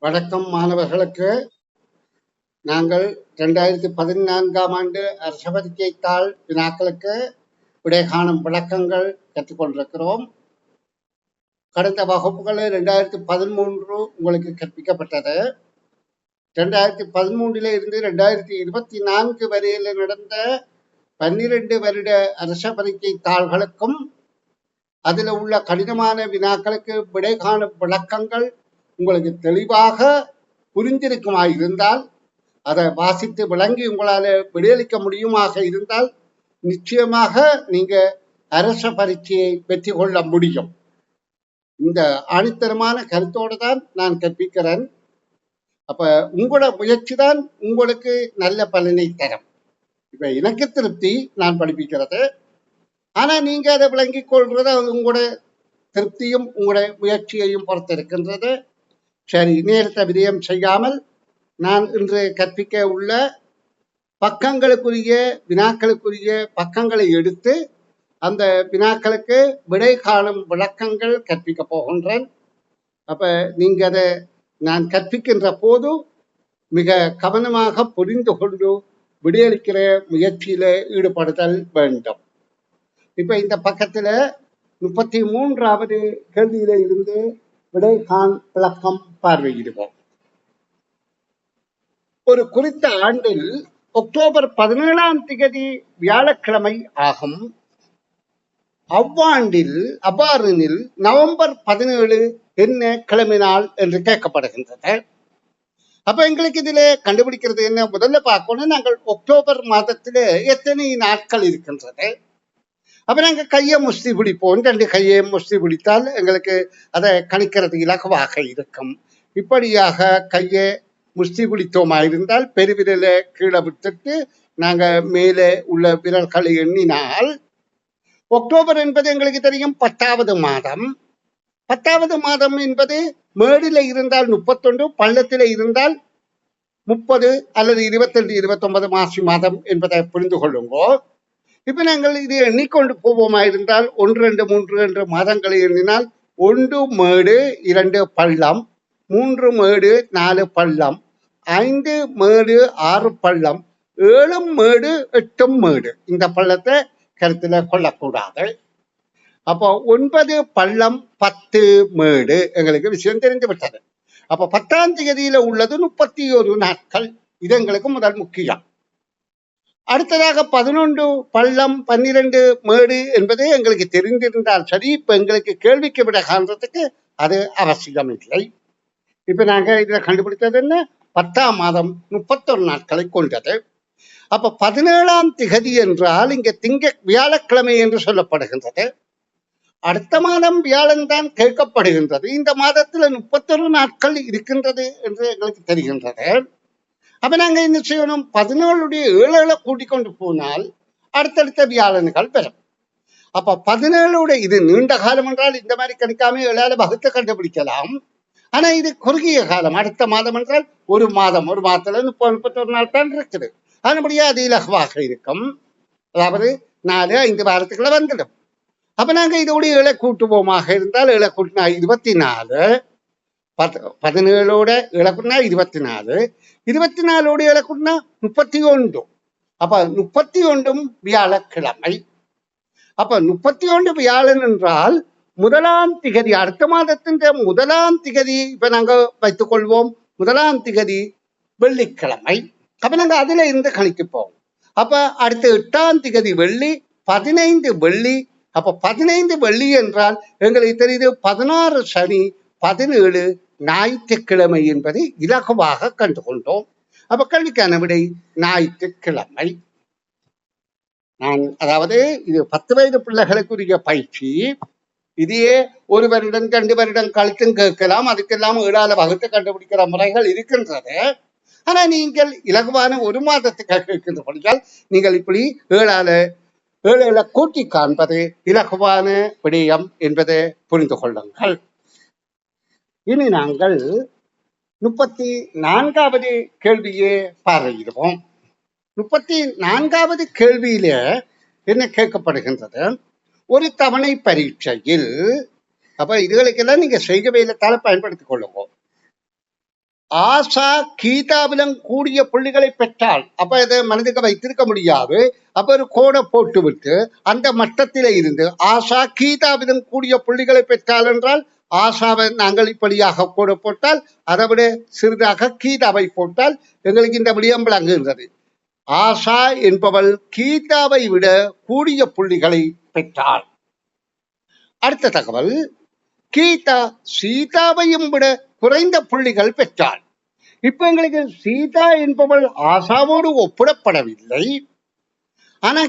வணக்கம் மாணவர்களுக்கு. நாங்கள் 2014ஆம் ஆண்டு அரச பரீட்சை தாள் வினாக்களுக்கு விடை காணும் விளக்கங்கள் கற்றுக்கொண்டிருக்கிறோம். கடந்த வகுப்புகளில் 2013 உங்களுக்கு கற்பிக்கப்பட்டது. 2013 இருந்து 2024 வரையில் நடந்த 12 வருட அரச பரீட்சை தாள்களுக்கும் அதில் உள்ள கடினமான வினாக்களுக்கு விடை காணும் விளக்கங்கள் உங்களுக்கு தெளிவாக புரிந்திருக்குமாயிருந்தால், அதை வாசித்து விளங்கி உங்களால் விடையளிக்க முடியுமாக இருந்தால் நிச்சயமாக நீங்க அரச பரீட்சையை வெற்றி கொள்ள முடியும். இந்த ஆணித்தரமான கருத்தோடு தான் நான் கற்பிக்கிறேன். அப்ப உங்களோட முயற்சி தான் உங்களுக்கு நல்ல பலனை தரும். இப்ப எனக்கு திருப்தி நான் படிப்பிக்கிறது, ஆனா நீங்க அதை விளங்கிக் கொள்றது அது உங்களோட திருப்தியும் உங்களுடைய முயற்சியையும் பொறுத்திருக்கின்றது. சரி, நேரத்தை விரயம் செய்யாமல் நான் இன்று கற்பிக்க உள்ள பக்கங்களுக்குரிய வினாக்களுக்குரிய பக்கங்களை எடுத்து அந்த வினாக்களுக்கு விடை காணும் விளக்கங்கள் கற்பிக்க போகின்றேன். அப்ப நீங்க அதை நான் கற்பிக்கின்ற போது மிக கவனமாக புரிந்து கொண்டு விடையளிக்கிற முயற்சியில ஈடுபடுதல் வேண்டும். இப்ப இந்த பக்கத்துல 33வது கேள்வியில இருந்து விடை காண் விளக்கம் பார்வையிடுவோம். ஒரு குறித்த ஆண்டில் அக்டோபர் 17ஆம் தேதி வியாழக்கிழமை ஆகும். அவ்வாறெனில் நவம்பர் 17 என்ன கிழமை நாள் என்று கேட்கப்படுகின்றது. அப்ப எங்களுக்கு இதுல கண்டுபிடிக்கிறது என்ன? முதல்ல பார்க்கணும், நாங்கள் அக்டோபர் மாதத்துல எத்தனை நாட்கள் இருக்கின்றது. அப்ப நாங்க கையை முஸ்தி பிடிப்போம். 2 கையை முஸ்தி பிடித்தால் எங்களுக்கு அதை கணிக்கிறது இலகுவாக இருக்கும். இப்படியாக கையை முஸ்தி பிடித்தோமாயிருந்தால் பெருவிரல கீழே விட்டுட்டு நாங்க மேலே உள்ள விரல்களை எண்ணினால் அக்டோபர் என்பது எங்களுக்கு தெரியும் 10வது மாதம். 10வது மாதம் என்பது மேடில இருந்தால் 31, பள்ளத்தில இருந்தால் 30 அல்லது 22, 29 மாசி மாதம் என்பதை புரிந்து கொள்ளுங்கோ. இப்ப நாங்கள் இதை எண்ணிக்கொண்டு போவோமாயிருந்தால் 1, 2, 3 என்ற மாதங்களை எண்ணினால் 1 மேடு 2 பள்ளம், 3 மேடு 4 பள்ளம், 5 மேடு 6 பள்ளம், 7 மேடு 8 மேடு. இந்த பள்ளத்தை கருத்துல கொள்ளக்கூடாது. அப்போ 9 பள்ளம் 10 மேடு எங்களுக்கு விஷயம் தெரிந்து விட்டது. அப்ப 10ஆம் தேதியில உள்ளது 31 நாட்கள். இது எங்களுக்கு முதல் முக்கியம். அடுத்ததாக 11 பள்ளம் 12 மேடு என்பது எங்களுக்கு தெரிந்திருந்தால் சரி. இப்ப எங்களுக்கு கேள்விக்கு விட காண்றதுக்கு அது அவசியம் இல்லை. இப்ப நாங்க இதுல கண்டுபிடித்தது என்ன? 10ஆம் மாதம் 31 நாட்களை கொண்டது. அப்ப 17ஆம் திகதி என்றால் இங்க வியாழக்கிழமை என்று சொல்லப்படுகின்றது. அடுத்த மாதம் வியாழன் தான் கேட்கப்படுகின்றது. இந்த மாதத்துல 31 நாட்கள் இருக்கின்றது என்று எங்களுக்கு தெரிகின்றது. அப்ப நாங்க என்ன செய்யணும்? 17 7 கூட்டிக் கொண்டு போனால் அடுத்தடுத்த வியாழன்கள் பெறும். அப்ப 17 இது நீண்ட காலம் என்றால் இந்த மாதிரி கணிக்காம 7 வகுத்து கண்டுபிடிக்கலாம். ஆனா இது குறுகிய காலம். அடுத்த மாதம் என்றால் ஒரு மாதத்துல 30 31 நாள் தான் இருக்குது. அதுபடியா அது இலகுவாக இருக்கும். அதாவது 4-5 வாரத்துக்குள்ள வந்துடும். அப்ப நாங்க இதோட 7 கூட்டுவோமாக இருந்தால் 7 கூட்டினா 24, 17 7 24, 24 7 31. அப்ப 31 வியாழக்கிழமை. அப்ப 31 வியாழன் என்றால் 1ஆம் திகதி, அடுத்த மாதத்தின் 1ஆம் திகதி இப்ப நாங்க வைத்துக் கொள்வோம். 1ஆம் திகதி வெள்ளிக்கிழமை. அப்ப நாங்க அதுல இருந்து கணிக்கப்போம். அப்ப அடுத்த 8ஆம் திகதி வெள்ளி, 15 வெள்ளி. அப்ப 15 வெள்ளி என்றால் எங்களுக்கு தெரியுது 16 சனி, 17 ஞாயிற்றுக்கிழமை என்பதை இலகுவாக கண்டுகொண்டோம். அப்ப கல்விக்கான விடை ஞாயிற்றுக்கிழமை. அதாவது இது 10 வயது பிள்ளைகளுக்குரிய பயிற்சி. இதையே 1 வருடம் 2 வருடம் கழித்தும் கேட்கலாம். அதுக்கெல்லாம் 7 வகுத்து கண்டுபிடிக்கிற முறைகள் இருக்கின்றது. ஆனா நீங்கள் இலகுவான 1 மாதத்துக்கு கேட்கின்றபடியால் நீங்கள் இப்படி 7 கூட்டி காண்பது இலகுவான விடயம் என்பதை புரிந்து கொள்ளுங்கள். இனி நாங்கள் 34வது கேள்வியை பார்வையிடுவோம். 34வது கேள்வியில என்ன கேட்கப்படுகின்றது? ஒரு தவணை பரீட்சையில், அப்ப இதுகளுக்கெல்லாம் நீங்க செய்கவேலத்தால பயன்படுத்திக் கொள்ளுங்க. ஆசா கீதாவிலும் கூடிய புள்ளிகளை பெற்றால், அப்ப இதை மனதுக்கு வைத்திருக்க முடியாது. அப்ப ஒரு கோடை போட்டு விட்டு அந்த மட்டத்தில இருந்து ஆசா கீதாவிலும் கூடிய புள்ளிகளை பெற்றால் என்றால், ஆசாவை நாங்கள் இப்படியாக கோடை போட்டால், அதை விட சிறிதாக கீதாவை போட்டால் எங்களுக்கு இந்த விடயம் விளங்குகின்றது. ஆசா என்பவள் கீதாவை விட கூடிய புள்ளிகளை பெற்றாள். அடுத்த தகவல், கீதா சீதாவையும் விட குறைந்த புள்ளிகள் பெற்றாள். இப்ப எங்களுக்கு சீதா என்பவள் ஆசாவோடு ஒப்பிடப்படவில்லை. ஆனா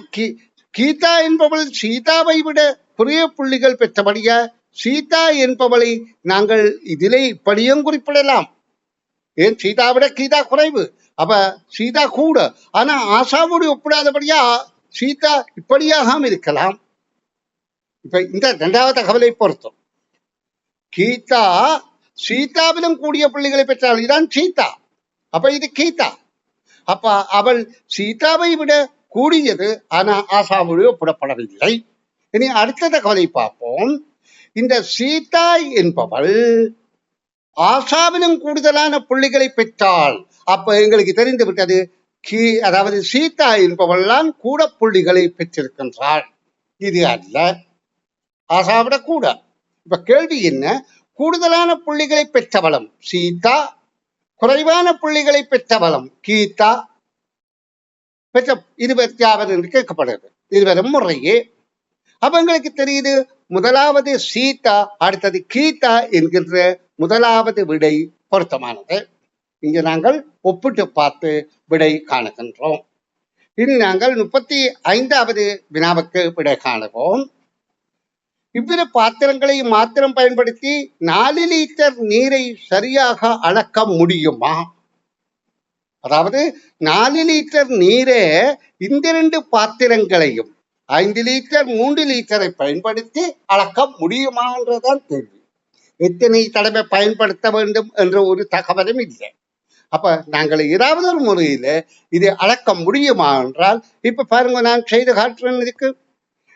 கீதா என்பவள் சீதாவை விட குறைய புள்ளிகள் பெற்றபடியா சீதா என்பவளை நாங்கள் இதிலே இப்படியும் குறிப்பிடலாம். ஏன் சீதாவிட கீதா குறைவு, அப்ப சீதா கூட. ஆனா ஆசாவோடு ஒப்பிடாதபடியா சீதா இப்படியாக இருக்கலாம். இப்ப இந்த இரண்டாவது தகவலை பொறுத்தோம், கீதா சீதாவிலும் கூடிய புள்ளிகளை பெற்றால் இதுதான் சீதா. அப்ப இது கீதா. அப்ப அவள் சீதாவை விட கூடியது, ஆனா ஆசாவோடு ஒப்பிடப்படவில்லை. இனி அடுத்த தகவலை பார்ப்போம். இந்த சீதா என்பவள் ஆசாவிலும் கூடுதலான புள்ளிகளை பெற்றாள். அப்ப எங்களுக்கு தெரிந்து விட்டது, அதாவது சீதா என்பவள் தான் கூட புள்ளிகளை பெற்றிருக்கின்றாள். இது அல்ல, ஆசாவிட கூட. இப்ப கேள்வி என்ன, கூடுதலான புள்ளிகளை பெற்றவளும் சீதா, குறைவான புள்ளிகளை பெற்றவளும் கீதா பெற்ற இருவர் யாவர் என்று கேட்கப்படுகிறது. இருவரும் முறையே. அப்ப எங்களுக்கு தெரியுது, முதலாவது சீதா, அடுத்தது கீதா என்கின்ற முதலாவது விடை பொருத்தமானது. இங்கு நாங்கள் ஒப்பிட்டு பார்த்து விடை காணுகின்றோம். இனி நாங்கள் 35வது வினாவுக்கு விடை காணுவோம். இவ்விரு பாத்திரங்களை மாத்திரம் பயன்படுத்தி 4 லிட்டர் நீரை சரியாக அளக்க முடியுமா? அதாவது 4 லிட்டர் நீரை இந்த 2 பாத்திரங்களையும் 5 லிட்டர் 3 லிட்டரை பயன்படுத்தி அளக்க முடியுமா என்றதான் கேள்வி. எத்தனை தடவை பயன்படுத்த வேண்டும் என்ற ஒரு தகவலும் இல்லை. அப்ப நாங்கள் ஏதாவது ஒரு முறையில இதை அளக்க முடியுமா என்றால், இப்ப பாருங்க, நான் செய்து காட்டுறேன். இதுக்கு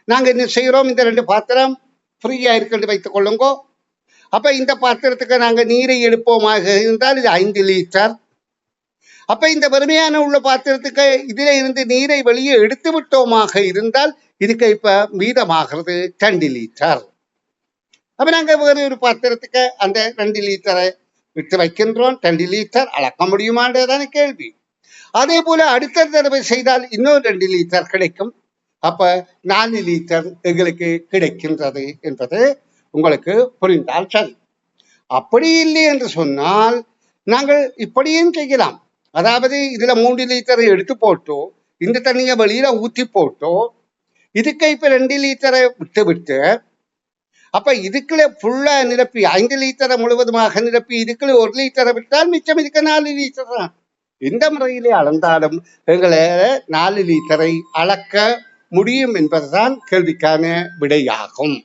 நாங்க என்ன செய்யறோம், இந்த 2 பாத்திரம் ஃப்ரீயா இருக்குன்னு வைத்துக் கொள்ளுங்க. அப்ப இந்த பாத்திரத்துக்கு நாங்க நீரை எடுப்போமாக இருந்தால் இது 5 லிட்டர். அப்ப இந்த வறுமையான உள்ள பாத்திரத்துக்கு இதுல இருந்து நீரை வெளியே எடுத்து விட்டோமாக இருந்தால் இதுக்கு இப்ப மீதமாகிறது 2 லிட்டர். அப்ப நாங்க வேறு ஒரு பாத்திரத்துக்கு அந்த 2 லிட்டரை விட்டு வைக்கின்றோம். 2 லிட்டர் அளக்க முடியுமான்றதான கேள்வி. அதே போல அடுத்த தடவை செய்தால் இன்னும் 2 லிட்டர் கிடைக்கும். அப்ப 4 லிட்டர் எங்களுக்கு கிடைக்கின்றது என்பது உங்களுக்கு புரிந்தால் சரி. அப்படி இல்லை என்று சொன்னால் நாங்கள் இப்படியும் செய்யலாம். அதாவது இதுல 3 லிட்டரை எடுத்து போட்டோ, இந்த தண்ணியை வெளியில ஊற்றி போட்டோ, இதுக்கு இப்ப 2 லிட்டரை விட்டு விட்டு, அப்ப இதுக்குள்ள ஃபுல்லா நிரப்பி 5 லிட்டரை முழுவதுமாக நிரப்பி இதுக்குள்ள 1 லிட்டரை விட்டால் மிச்சம் இதுக்கு 4 லிட்டர் தான். எந்த முறையிலே அளந்தாலும் எங்களை 4 லிட்டரை அளக்க முடியும் என்பதுதான் கேள்விக்கான விடையாகும்.